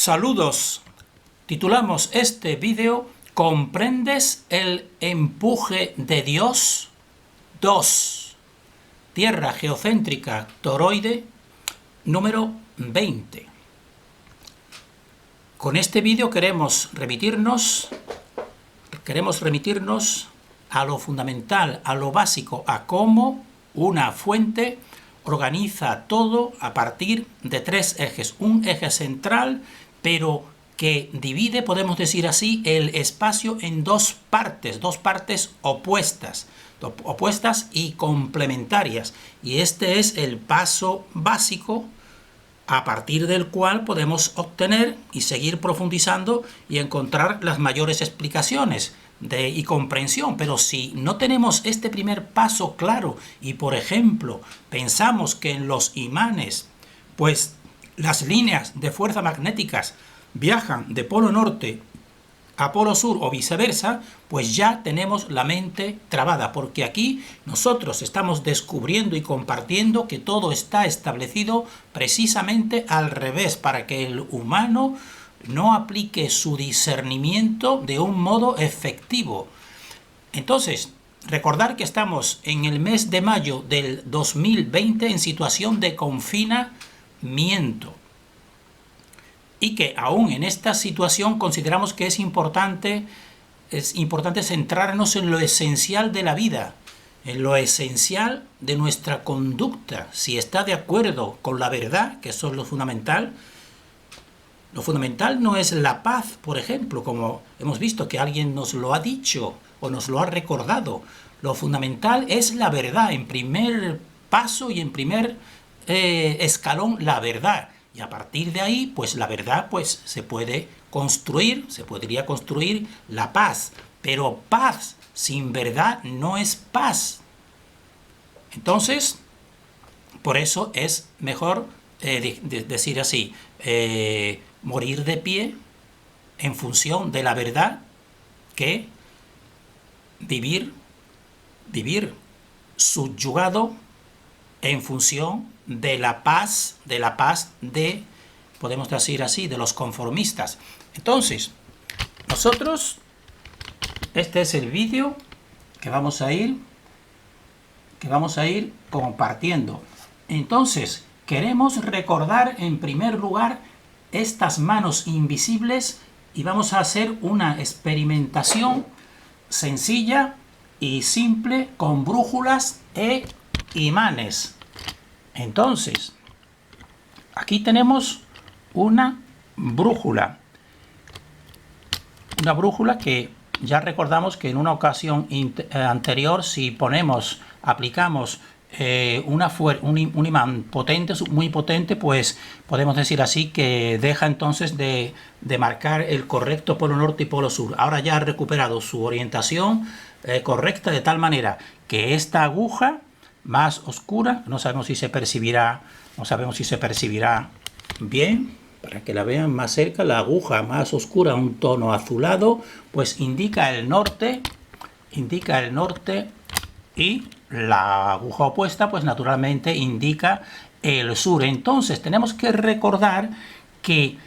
Saludos. Titulamos este vídeo ¿Comprendes el empuje de Dios? 2. Tierra geocéntrica toroide número 20. Con este vídeo queremos remitirnos a lo fundamental, a lo básico, a cómo una fuente organiza todo a partir de tres ejes. Un eje central, pero que divide, podemos decir así, el espacio en dos partes opuestas y complementarias. Y este es el paso básico a partir del cual podemos obtener y seguir profundizando y encontrar las mayores explicaciones y comprensión. Pero si no tenemos este primer paso claro y, por ejemplo, pensamos que en los imanes, pues las líneas de fuerza magnéticas viajan de polo norte a polo sur o viceversa, pues ya tenemos la mente trabada, porque aquí nosotros estamos descubriendo y compartiendo que todo está establecido precisamente al revés, para que el humano no aplique su discernimiento de un modo efectivo. Entonces, recordar que estamos en el mes de mayo del 2020 en situación de confinamiento. Y que aún en esta situación consideramos que es importante centrarnos en lo esencial de la vida, en lo esencial de nuestra conducta, si está de acuerdo con la verdad, que eso es lo fundamental. Lo fundamental no es la paz, por ejemplo, como hemos visto que alguien nos lo ha dicho o nos lo ha recordado. Lo fundamental es la verdad, en primer paso y en primer escalón, la verdad. Y a partir de ahí, pues la verdad, pues se podría construir la paz. Pero paz sin verdad no es paz. Entonces, por eso es mejor decir así, morir de pie en función de la verdad que vivir subyugado en función de la paz podemos decir así, de los conformistas. Entonces, nosotros, este es el vídeo que vamos a ir compartiendo. Entonces, queremos recordar en primer lugar estas manos invisibles y vamos a hacer una experimentación sencilla y simple con brújulas e imanes. Entonces, aquí tenemos una brújula que ya recordamos que en una ocasión anterior, si aplicamos un imán potente, muy potente, pues podemos decir así que deja entonces de marcar el correcto polo norte y polo sur. Ahora ya ha recuperado su orientación correcta, de tal manera que esta aguja más oscura, no sabemos si se percibirá bien, para que la vean más cerca. La aguja más oscura, un tono azulado, pues indica el norte, y la aguja opuesta, pues naturalmente indica el sur. Entonces tenemos que recordar que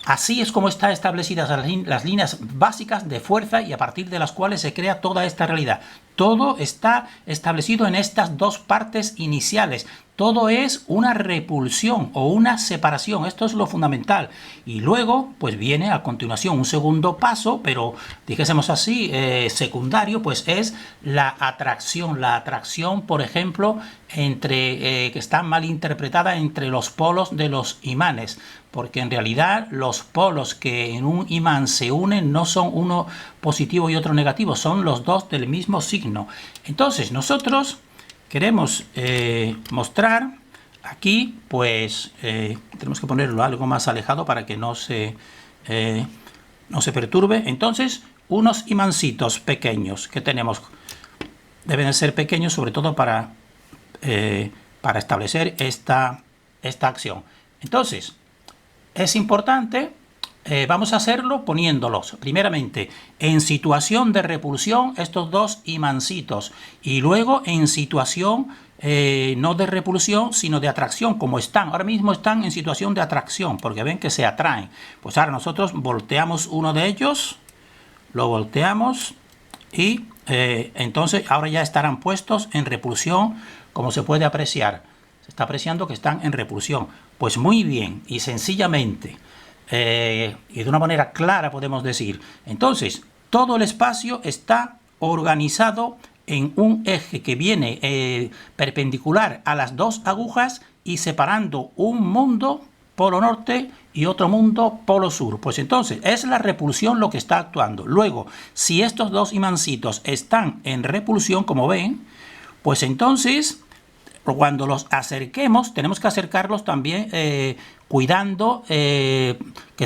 así es como están establecidas las líneas básicas de fuerza y a partir de las cuales se crea toda esta realidad. Todo está establecido en estas dos partes iniciales. Todo es una repulsión o una separación. Esto es lo fundamental. Y luego, pues viene a continuación un segundo paso, pero dijésemos así, secundario, pues es la atracción. La atracción, por ejemplo, que está mal interpretada entre los polos de los imanes. Porque en realidad los polos que en un imán se unen no son uno positivo y otro negativo, son los dos del mismo signo. Entonces nosotros queremos mostrar aquí, pues tenemos que ponerlo algo más alejado para que no se perturbe. Entonces, unos imancitos pequeños que tenemos, deben ser pequeños sobre todo para establecer esta acción. Entonces, es importante vamos a hacerlo poniéndolos, primeramente, en situación de repulsión, estos dos imancitos, y luego en situación no de repulsión, sino de atracción, como están. Ahora mismo están en situación de atracción, porque ven que se atraen. Pues ahora nosotros volteamos uno de ellos, lo volteamos, y entonces ahora ya estarán puestos en repulsión, como se puede apreciar. Se está apreciando que están en repulsión. Pues muy bien y sencillamente, y de una manera clara podemos decir, entonces todo el espacio está organizado en un eje que viene perpendicular a las dos agujas y separando un mundo polo norte y otro mundo polo sur. Pues entonces es la repulsión lo que está actuando. Luego, si estos dos imancitos están en repulsión, como ven, pues entonces cuando los acerquemos, tenemos que acercarlos también cuidando que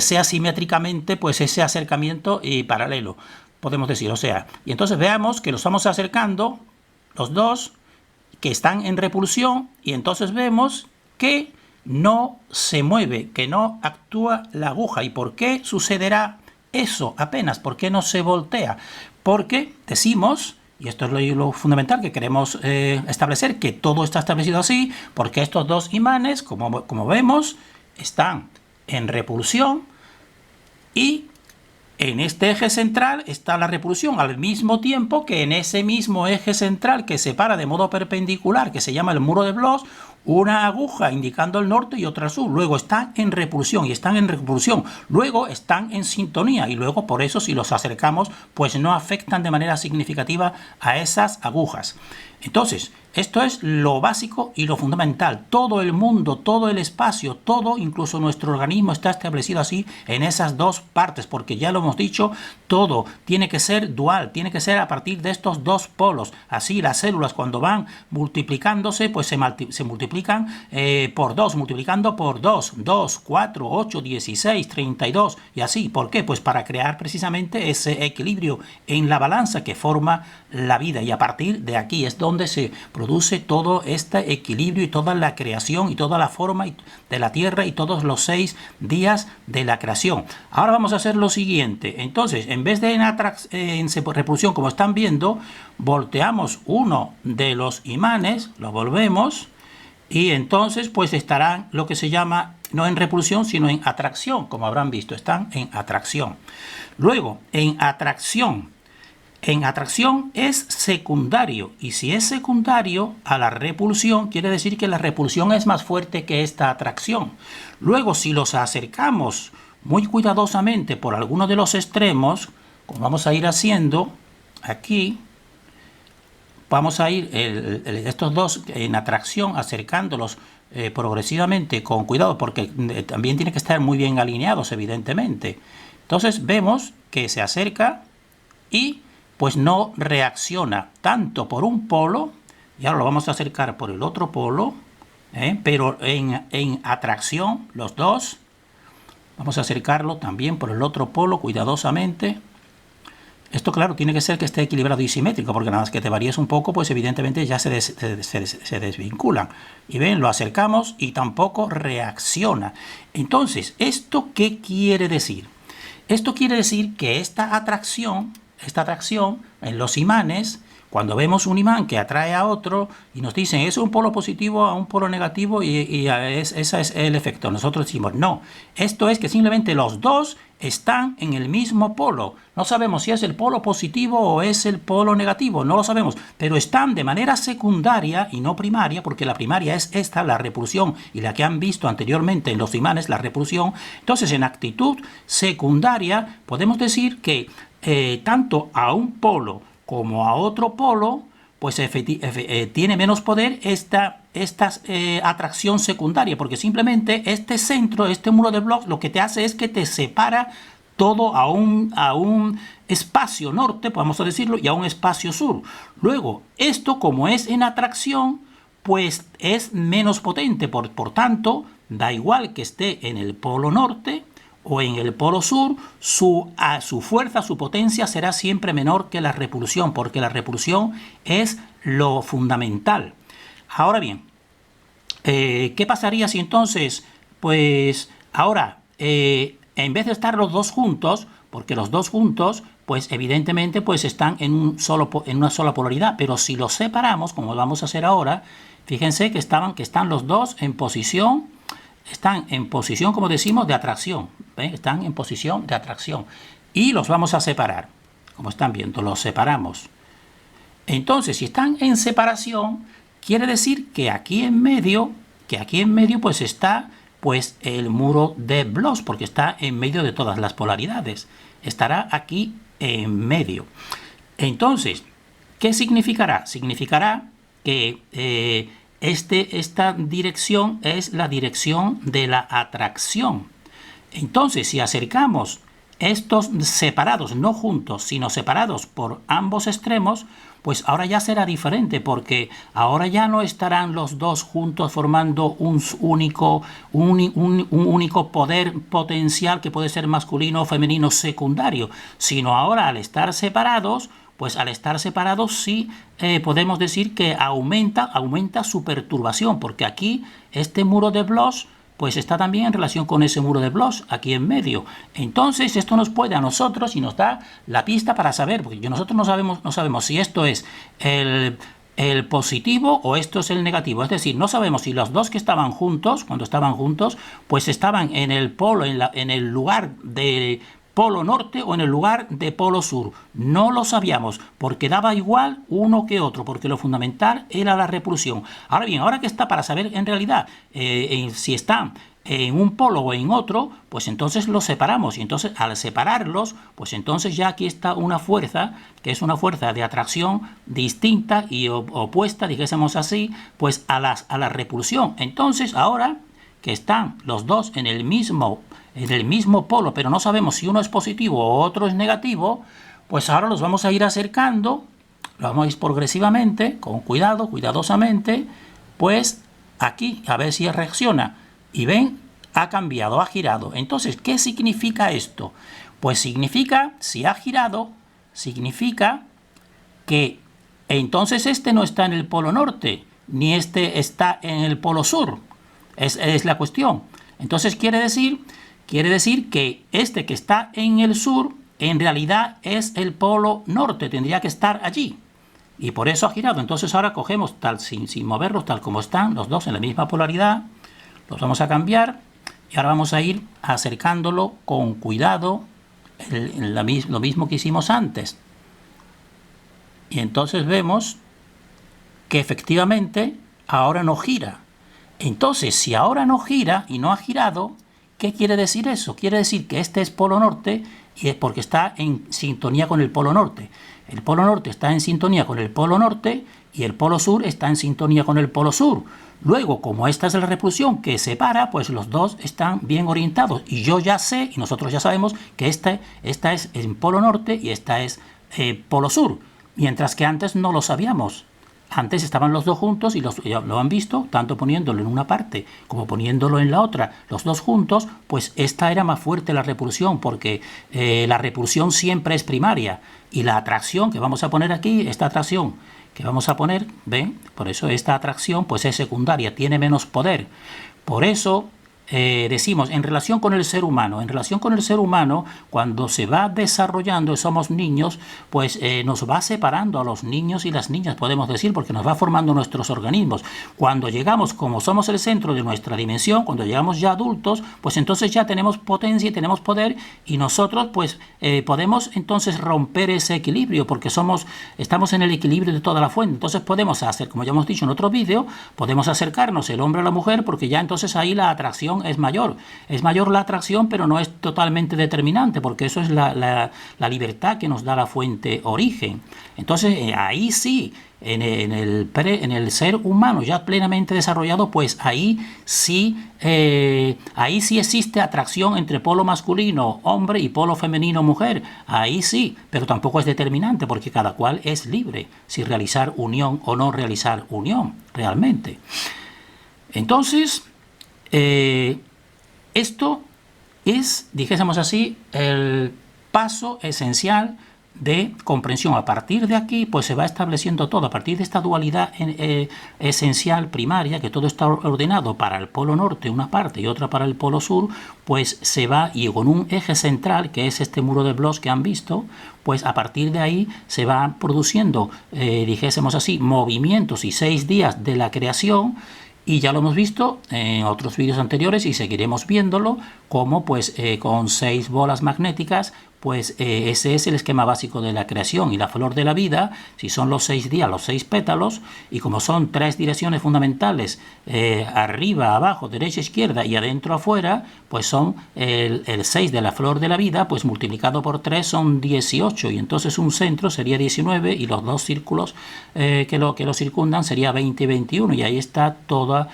sea simétricamente pues ese acercamiento y paralelo, podemos decir. O sea, y entonces veamos que los estamos acercando, los dos, que están en repulsión, y entonces vemos que no se mueve, que no actúa la aguja. ¿Y por qué sucederá eso apenas? ¿Por qué no se voltea? Porque decimos, y esto es lo fundamental que queremos establecer, que todo está establecido así, porque estos dos imanes, como vemos, están en repulsión, y en este eje central está la repulsión, al mismo tiempo que en ese mismo eje central que separa de modo perpendicular, que se llama el muro de Bloch, una aguja indicando el norte y otra el sur. Luego están en repulsión y están en repulsión. Luego están en sintonía, y luego por eso si los acercamos pues no afectan de manera significativa a esas agujas. Entonces, esto es lo básico y lo fundamental. Todo el mundo, todo el espacio, todo, incluso nuestro organismo, está establecido así en esas dos partes, porque ya lo hemos dicho, todo tiene que ser dual, tiene que ser a partir de estos dos polos. Así las células, cuando van multiplicándose, pues se multiplican por 2, multiplicando por 2, 2, 4, 8, 16, 32 y así. ¿Por qué? Pues para crear precisamente ese equilibrio en la balanza que forma la vida, y a partir de aquí es donde se produce todo este equilibrio y toda la creación y toda la forma de la Tierra y todos los 6 días de la creación. Ahora vamos a hacer lo siguiente. Entonces, en vez de en repulsión, como están viendo, volteamos uno de los imanes, lo volvemos, y entonces pues estarán lo que se llama no en repulsión sino en atracción, como habrán visto, están en atracción. Luego, en atracción es secundario, y si es secundario a la repulsión, quiere decir que la repulsión es más fuerte que esta atracción. Luego, si los acercamos muy cuidadosamente por alguno de los extremos, como vamos a ir haciendo aquí, vamos a ir estos dos en atracción, acercándolos progresivamente con cuidado, porque también tiene que estar muy bien alineados, evidentemente. Entonces vemos que se acerca y pues no reacciona tanto por un polo, y ahora lo vamos a acercar por el otro polo, pero en atracción los dos. Vamos a acercarlo también por el otro polo cuidadosamente. Esto, claro, tiene que ser que esté equilibrado y simétrico, porque nada más que te varíes un poco, pues evidentemente ya se desvinculan. Y ven, lo acercamos y tampoco reacciona. Entonces, ¿esto qué quiere decir? Esto quiere decir que esta atracción en los imanes, cuando vemos un imán que atrae a otro y nos dicen es un polo positivo a un polo negativo y ese es el efecto, nosotros decimos no, esto es que simplemente los dos están en el mismo polo. No sabemos si es el polo positivo o es el polo negativo, no lo sabemos, pero están de manera secundaria y no primaria, porque la primaria es esta, la repulsión, y la que han visto anteriormente en los imanes, la repulsión. Entonces, en actitud secundaria podemos decir que tanto a un polo como a otro polo, pues tiene menos poder esta atracción secundaria, porque simplemente este centro, este muro de Bloch, lo que te hace es que te separa todo a un espacio norte, podemos decirlo, y a un espacio sur. Luego, esto como es en atracción, pues es menos potente, por tanto, da igual que esté en el polo norte o en el polo sur, su fuerza, su potencia será siempre menor que la repulsión, porque la repulsión es lo fundamental. Ahora bien, ¿qué pasaría si entonces, pues ahora, en vez de estar los dos juntos, porque los dos juntos, pues evidentemente pues están en una sola polaridad, pero si los separamos, como vamos a hacer ahora, fíjense que están los dos en posición, como decimos, de atracción, ¿ven? Están en posición de atracción y los vamos a separar, como están viendo, los separamos. Entonces, si están en separación, quiere decir que aquí en medio pues está pues el muro de Bloch, porque está en medio de todas las polaridades. Estará aquí en medio. Entonces, ¿qué significará? Significará que esta dirección es la dirección de la atracción. Entonces, si acercamos estos separados, no juntos, sino separados por ambos extremos, pues ahora ya será diferente, porque ahora ya no estarán los dos juntos formando un único poder potencial que puede ser masculino o femenino secundario, sino ahora al estar separados, sí podemos decir que aumenta su perturbación, porque aquí este muro de Bloch pues está también en relación con ese muro de Bloch aquí en medio. Entonces esto nos puede a nosotros y nos da la pista para saber, porque nosotros no sabemos si esto es el positivo o esto es el negativo. Es decir, no sabemos si los dos que estaban juntos, cuando estaban juntos, pues estaban en el polo, en el lugar de polo norte o en el lugar de polo sur. No lo sabíamos, porque daba igual uno que otro, porque lo fundamental era la repulsión. Ahora bien, ahora que está para saber en realidad si están en un polo o en otro, pues entonces los separamos. Y entonces al separarlos, pues entonces ya aquí está una fuerza, que es una fuerza de atracción distinta y opuesta, dijésemos así, pues a la repulsión. Entonces ahora que están los dos en el mismo polo, pero no sabemos si uno es positivo o otro es negativo, pues ahora los vamos a ir acercando, lo vamos a ir progresivamente, con cuidado, cuidadosamente, pues aquí, a ver si reacciona. Y ven, ha cambiado, ha girado. Entonces, ¿qué significa esto? Pues significa, si ha girado, significa que entonces este no está en el polo norte, ni este está en el polo sur. Es la cuestión. Entonces quiere decir que este que está en el sur en realidad es el polo norte, tendría que estar allí y por eso ha girado. Entonces ahora cogemos sin moverlos, tal como están los dos en la misma polaridad, los vamos a cambiar y ahora vamos a ir acercándolo con cuidado, lo mismo que hicimos antes, y entonces vemos que efectivamente ahora no gira. Entonces, si ahora no gira y no ha girado, ¿qué quiere decir eso? Quiere decir que este es polo norte y es porque está en sintonía con el polo norte. El polo norte está en sintonía con el polo norte y el polo sur está en sintonía con el polo sur. Luego, como esta es la repulsión que separa, pues los dos están bien orientados. Y yo ya sé, y nosotros ya sabemos, que esta es en polo norte y esta es polo sur. Mientras que antes no lo sabíamos. Antes estaban los dos juntos y lo han visto, tanto poniéndolo en una parte como poniéndolo en la otra, los dos juntos, pues esta era más fuerte la repulsión, porque la repulsión siempre es primaria y la atracción que vamos a poner aquí, esta atracción que vamos a poner, ¿ven? Por eso esta atracción pues es secundaria, tiene menos poder. Por eso decimos, en relación con el ser humano, cuando se va desarrollando, somos niños, pues nos va separando a los niños y las niñas, podemos decir, porque nos va formando nuestros organismos. Cuando llegamos, como somos el centro de nuestra dimensión, cuando llegamos ya adultos, pues entonces ya tenemos potencia y tenemos poder, y nosotros pues podemos entonces romper ese equilibrio, porque estamos en el equilibrio de toda la fuente. Entonces podemos hacer, como ya hemos dicho en otro vídeo, podemos acercarnos el hombre a la mujer, porque ya entonces ahí la atracción es mayor la atracción, pero no es totalmente determinante, porque eso es la libertad que nos da la fuente origen. Entonces ahí sí, en el ser humano ya plenamente desarrollado, pues ahí sí existe atracción entre polo masculino, hombre, y polo femenino, mujer. Ahí sí, pero tampoco es determinante, porque cada cual es libre si realizar unión o no realizar unión realmente. Entonces esto es, dijésemos así, el paso esencial de comprensión. A partir de aquí, pues se va estableciendo todo. A partir de esta dualidad esencial, primaria, que todo está ordenado para el polo norte una parte y otra para el polo sur, pues se va, y con un eje central, que es este muro de Bloch que han visto, pues a partir de ahí se van produciendo, dijésemos así, movimientos y 6 días de la creación. Y ya lo hemos visto en otros vídeos anteriores y seguiremos viéndolo, como pues con 6 bolas magnéticas, pues ese es el esquema básico de la creación. Y la flor de la vida, si son los 6 días, los 6 pétalos, y como son 3 direcciones fundamentales, arriba, abajo, derecha, izquierda y adentro, afuera, pues son el 6 de la flor de la vida, pues multiplicado por 3 son 18, y entonces un centro sería 19 y los 2 círculos que lo circundan sería 20 y 21, y ahí está toda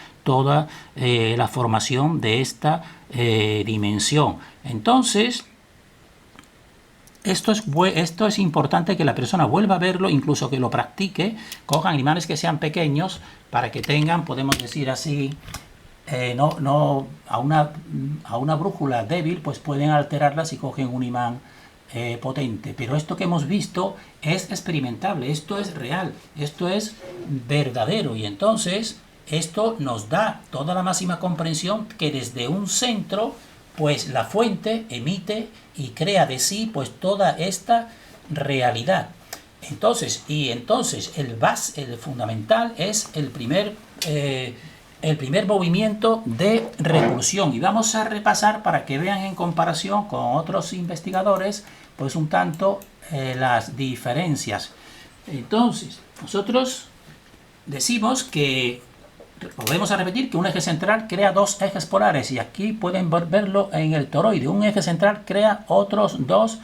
la formación de esta dimensión. Entonces, esto es importante que la persona vuelva a verlo, incluso que lo practique. Cojan imanes que sean pequeños para que tengan, podemos decir así, a una brújula débil, pues pueden alterarla si cogen un imán potente. Pero esto que hemos visto es experimentable, esto es real, esto es verdadero, y entonces esto nos da toda la máxima comprensión que desde un centro, pues la fuente emite y crea de sí pues toda esta realidad. Entonces el fundamental es el primer movimiento de repulsión, y vamos a repasar para que vean en comparación con otros investigadores pues un tanto las diferencias. Entonces nosotros decimos que, volvemos a repetir, que un eje central crea 2 ejes polares, y aquí pueden verlo en el toroide. Un eje central crea otros 2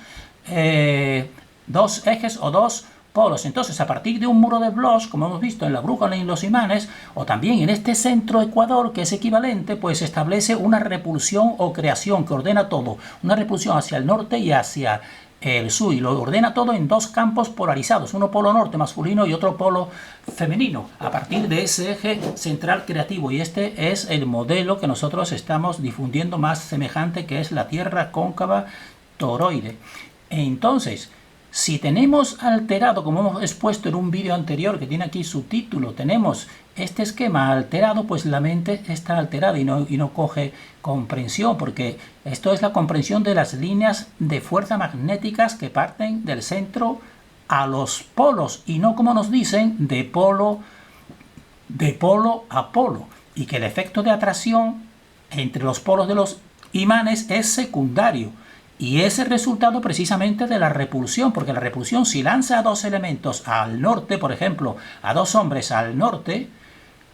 ejes o 2 polos. Entonces, a partir de un muro de Bloch, como hemos visto en la brújula y en los imanes, o también en este centro ecuador, que es equivalente, pues se establece una repulsión o creación que ordena todo. Una repulsión hacia el norte y hacia el sur, y lo ordena todo en 2 campos polarizados, uno polo norte masculino y otro polo femenino, a partir de ese eje central creativo. Y este es el modelo que nosotros estamos difundiendo más semejante, que es la Tierra cóncava toroide. Entonces, si tenemos alterado, como hemos expuesto en un vídeo anterior que tiene aquí su título, tenemos este esquema alterado, pues la mente está alterada y no coge comprensión, porque esto es la comprensión de las líneas de fuerza magnéticas que parten del centro a los polos, y no, como nos dicen, de polo a polo, y que el efecto de atracción entre los polos de los imanes es secundario. Y es el resultado precisamente de la repulsión, porque la repulsión, si lanza a 2 elementos al norte, por ejemplo, a 2 hombres al norte,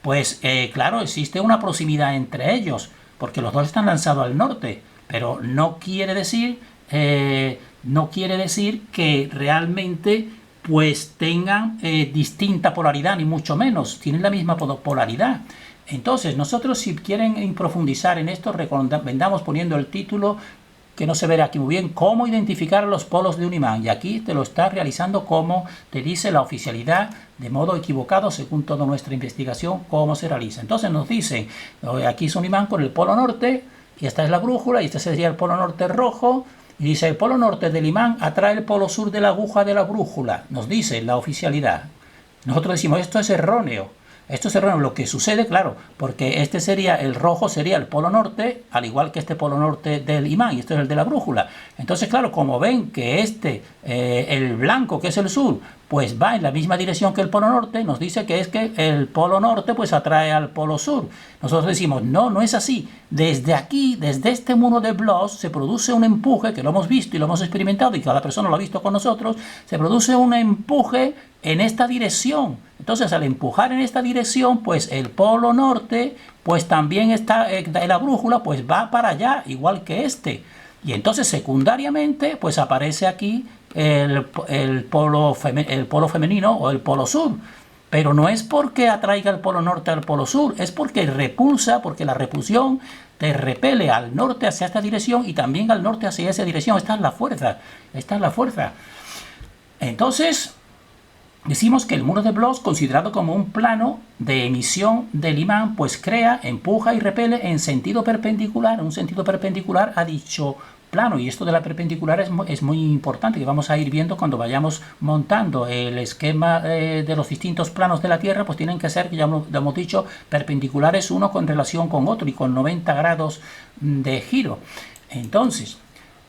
pues claro, existe una proximidad entre ellos, porque los 2 están lanzados al norte, pero no quiere decir que realmente pues tengan distinta polaridad, ni mucho menos, tienen la misma polaridad. Entonces, nosotros, si quieren profundizar en esto, recomendamos poniendo el título, que no se verá aquí muy bien, cómo identificar los polos de un imán, y aquí te lo está realizando como te dice la oficialidad, de modo equivocado según toda nuestra investigación, cómo se realiza. Entonces nos dicen, aquí es un imán con el polo norte, y esta es la brújula, y este sería el polo norte rojo, y dice, el polo norte del imán atrae el polo sur de la aguja de la brújula, nos dice la oficialidad. Nosotros decimos, esto es erróneo. Esto es erróneo. Lo que sucede, claro, porque este sería, el rojo sería el polo norte, al igual que este polo norte del imán, y este es el de la brújula. Entonces, claro, como ven que el blanco, que es el sur, pues va en la misma dirección que el polo norte, nos dice que es que el polo norte pues atrae al polo sur. Nosotros decimos, no es así. Desde aquí, desde este muro de Bloch, se produce un empuje, que lo hemos visto y lo hemos experimentado, y cada persona lo ha visto con nosotros, se produce un empuje en esta dirección. Entonces, al empujar en esta dirección, pues el polo norte, pues también está en la brújula, pues va para allá, igual que este. Y entonces, secundariamente, pues aparece aquí el polo femenino o el polo sur. Pero no es porque atraiga el polo norte al polo sur, es porque repulsa, porque la repulsión te repele al norte hacia esta dirección y también al norte hacia esa dirección. Esta es la fuerza, esta es la fuerza. Entonces, decimos que el muro de Bloch, considerado como un plano de emisión del imán, pues crea, empuja y repele en sentido perpendicular, a dicho plano. Y esto de la perpendicular es muy importante, que vamos a ir viendo cuando vayamos montando el esquema de los distintos planos de la Tierra, pues tienen que ser, ya lo hemos dicho, perpendiculares uno con relación con otro y con 90 grados de giro. Entonces,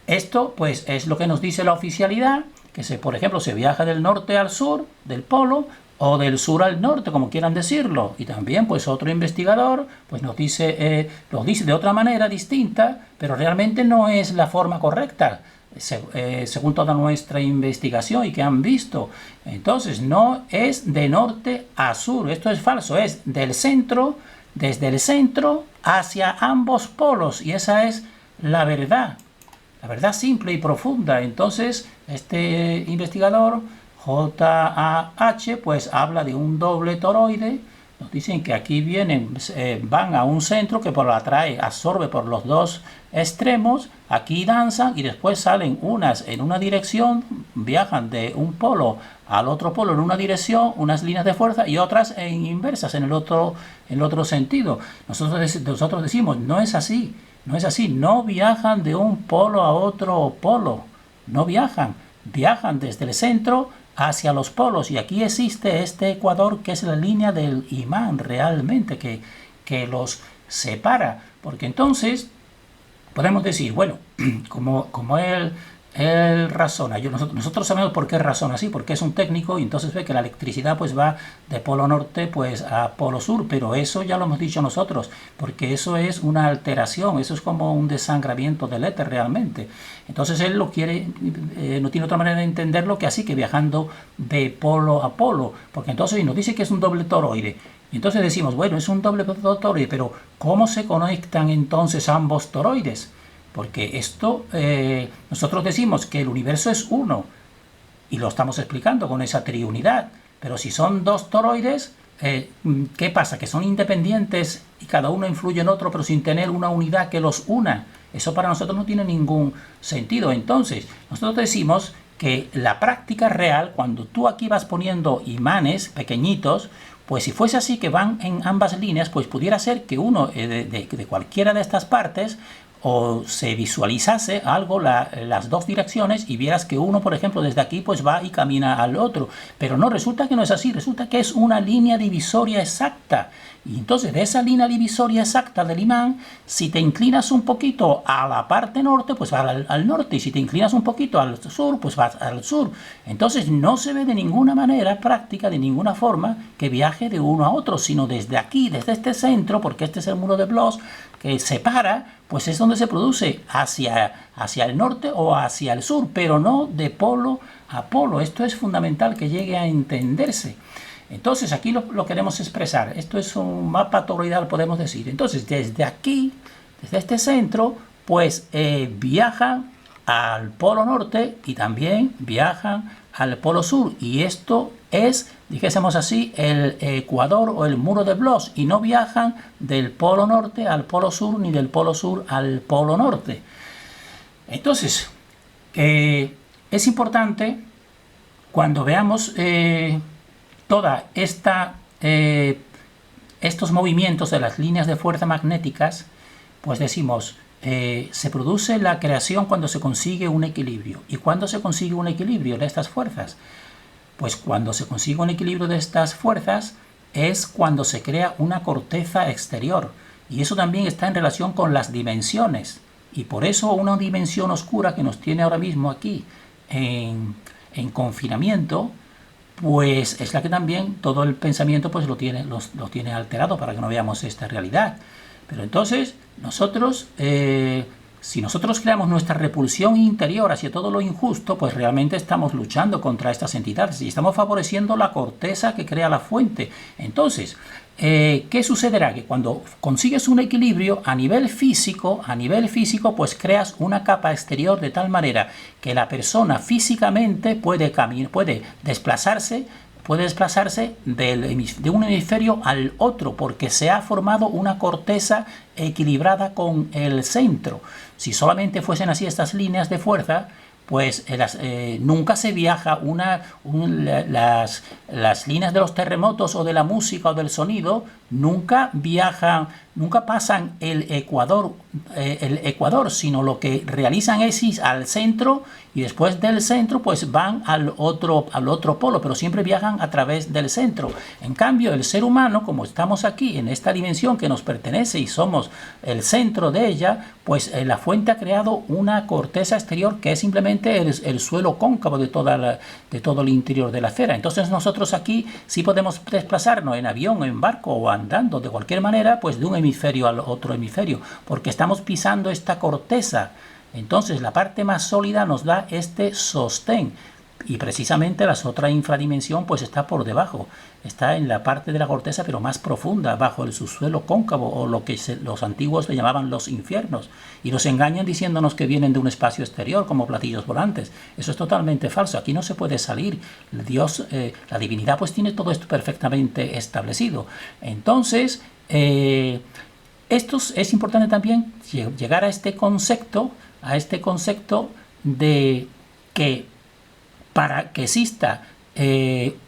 esto pues es lo que nos dice la oficialidad, que por ejemplo se viaja del norte al sur, del polo, o del sur al norte, como quieran decirlo. Y también pues otro investigador pues nos dice, lo dice de otra manera distinta, pero realmente no es la forma correcta, según toda nuestra investigación y que han visto. Entonces no es de norte a sur, esto es falso, es del centro, desde el centro hacia ambos polos, y esa es la verdad simple y profunda. Entonces este investigador JAH pues habla de un doble toroide. Nos dicen que aquí van a un centro que absorbe por los dos extremos, aquí danzan y después salen unas en una dirección, viajan de un polo al otro polo en una dirección, unas líneas de fuerza, y otras inversas en el otro sentido. Nosotros decimos, no es así, no viajan de un polo a otro polo, no viajan desde el centro hacia los polos, y aquí existe este ecuador que es la línea del imán realmente que los separa, porque entonces podemos decir, bueno, como él razona, nosotros sabemos por qué razona así, porque es un técnico y entonces ve que la electricidad pues va de polo norte pues a polo sur, pero eso ya lo hemos dicho nosotros, porque eso es una alteración, eso es como un desangramiento del éter realmente. Entonces él lo quiere, no tiene otra manera de entenderlo que así, que viajando de polo a polo, porque entonces nos dice que es un doble toroide. Y entonces decimos, bueno, es un doble toroide, pero ¿cómo se conectan entonces ambos toroides? Porque esto, nosotros decimos que el universo es uno, y lo estamos explicando con esa triunidad, pero si son dos toroides, ¿qué pasa? Que son independientes y cada uno influye en otro, pero sin tener una unidad que los una. Eso para nosotros no tiene ningún sentido. Entonces, nosotros decimos que la práctica real, cuando tú aquí vas poniendo imanes pequeñitos, pues si fuese así que van en ambas líneas, pues pudiera ser que uno de cualquiera de estas partes o se visualizase algo las dos direcciones y vieras que uno, por ejemplo, desde aquí pues va y camina al otro. Pero no, resulta que no es así, resulta que es una línea divisoria exacta. Y entonces de esa línea divisoria exacta del imán, si te inclinas un poquito a la parte norte, pues va al norte, y si te inclinas un poquito al sur, pues va al sur. Entonces no se ve de ninguna manera práctica, de ninguna forma, que viaje de uno a otro, sino desde aquí, desde este centro, porque este es el muro de Bloch, que separa, pues es donde se produce hacia el norte o hacia el sur, pero no de polo a polo. Esto es fundamental que llegue a entenderse. Entonces aquí lo queremos expresar. Esto es un mapa toroidal, podemos decir. Entonces desde aquí, desde este centro, pues viajan al polo norte y también viajan al polo sur. Y esto es, dijésemos así, el ecuador o el muro de Bloch, y no viajan del polo norte al polo sur ni del polo sur al polo norte. Entonces, es importante cuando veamos toda estos movimientos de las líneas de fuerza magnéticas, pues decimos, se produce la creación cuando se consigue un equilibrio. ¿Y cuándo se consigue un equilibrio de estas fuerzas? Pues cuando se consigue un equilibrio de estas fuerzas es cuando se crea una corteza exterior. Y eso también está en relación con las dimensiones. Y por eso una dimensión oscura que nos tiene ahora mismo aquí en confinamiento, pues es la que también todo el pensamiento pues lo tiene alterado para que no veamos esta realidad. Pero entonces nosotros, si nosotros creamos nuestra repulsión interior hacia todo lo injusto, pues realmente estamos luchando contra estas entidades y estamos favoreciendo la corteza que crea la fuente. Entonces, ¿qué sucederá? Que cuando consigues un equilibrio a nivel físico, pues creas una capa exterior de tal manera que la persona físicamente puede desplazarse de un hemisferio al otro, porque se ha formado una corteza equilibrada con el centro. Si solamente fuesen así estas líneas de fuerza, pues nunca se viaja las líneas de los terremotos o de la música o del sonido, nunca viajan, nunca pasan el Ecuador, sino lo que realizan es ir al centro y después del centro pues van al otro polo, pero siempre viajan a través del centro. En cambio, el ser humano, como estamos aquí en esta dimensión que nos pertenece y somos el centro de ella, pues la fuente ha creado una corteza exterior que es simplemente el suelo cóncavo de todo el interior de la esfera. Entonces nosotros aquí sí podemos desplazarnos en avión, en barco o andando de cualquier manera, pues de un hemisferio al otro hemisferio, porque estamos pisando esta corteza. Entonces la parte más sólida nos da este sostén y precisamente la otra infradimensión pues está por debajo, está en la parte de la corteza pero más profunda, bajo el subsuelo cóncavo o lo que los antiguos le llamaban los infiernos, y nos engañan diciéndonos que vienen de un espacio exterior como platillos volantes. Eso es totalmente falso, aquí no se puede salir. Dios, la divinidad pues tiene todo esto perfectamente establecido. Entonces es importante también llegar a este concepto de que para que exista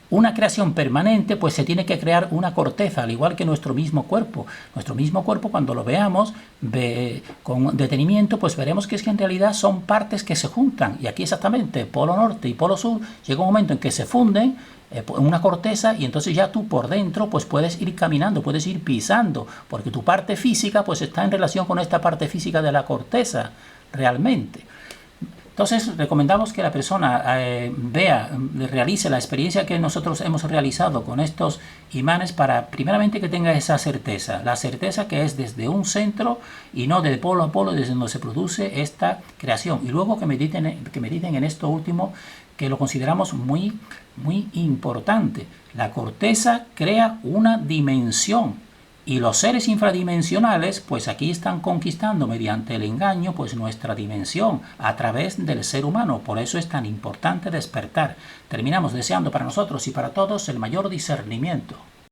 una creación permanente, pues se tiene que crear una corteza, al igual que nuestro mismo cuerpo. Nuestro mismo cuerpo, cuando lo veamos con detenimiento, pues veremos que es que en realidad son partes que se juntan. Y aquí exactamente, polo norte y polo sur, llega un momento en que se funden en una corteza y entonces ya tú por dentro pues puedes ir caminando, puedes ir pisando, porque tu parte física pues está en relación con esta parte física de la corteza, realmente. Entonces recomendamos que la persona realice la experiencia que nosotros hemos realizado con estos imanes para primeramente que tenga esa certeza, la certeza que es desde un centro y no de polo a polo desde donde se produce esta creación. Y luego que mediten en esto último, que lo consideramos muy, muy importante. La corteza crea una dimensión. Y los seres infradimensionales, pues aquí están conquistando mediante el engaño, pues nuestra dimensión a través del ser humano. Por eso es tan importante despertar. Terminamos deseando para nosotros y para todos el mayor discernimiento.